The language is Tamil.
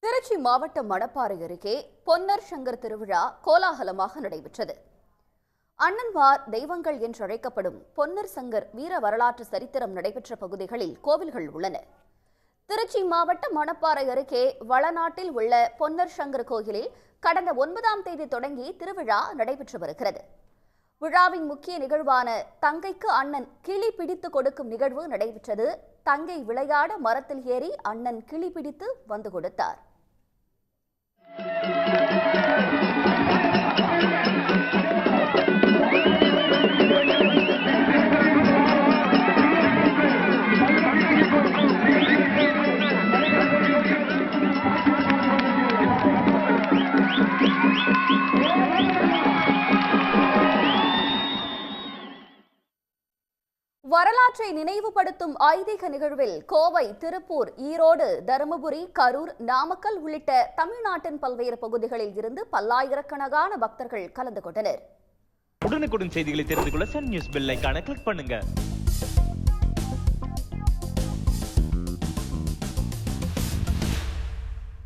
திருச்சி மாவட்டம் மணப்பாறை அருகே பொன்னர் சங்கர் திருவிழா கோலாகலமாக நடைபெற்றது. அண்ணன்வார் தெய்வங்கள் என்றழைக்கப்படும் பொன்னர் சங்கர் வீர வரலாற்று சரித்திரம் நடைபெற்ற பகுதிகளில் கோவில்கள் உள்ளன. திருச்சி மாவட்டம் மணப்பாறை அருகே வளநாட்டில் உள்ள பொன்னர் சங்கர் கோயிலில் கடந்த 9ஆம் தேதி தொடங்கி திருவிழா நடைபெற்று வருகிறது. விழாவின் முக்கிய நிகழ்வான தங்கைக்கு அண்ணன் கிளி பிடித்து கொடுக்கும் நிகழ்வு நடைபெற்றது. தங்கை விளையாட மரத்தில் ஏறி அண்ணன் கிளி பிடித்து வந்து கொடுத்தார். வரலாற்றை நினைவுபடுத்தும் ஐதீக நிகழ்வில் கோவை, திருப்பூர், ஈரோடு, தருமபுரி, கரூர், நாமக்கல் உள்ளிட்ட தமிழ்நாட்டின் பல்வேறு பகுதிகளில் இருந்து பல்லாயிரக்கணக்கான பக்தர்கள் கலந்து கொண்டனர். உடனுக்குடன் செய்திகளை தெரிந்து கொள்ள சன் நியூஸ் பெல் ஐகானை கிளிக் பண்ணுங்க.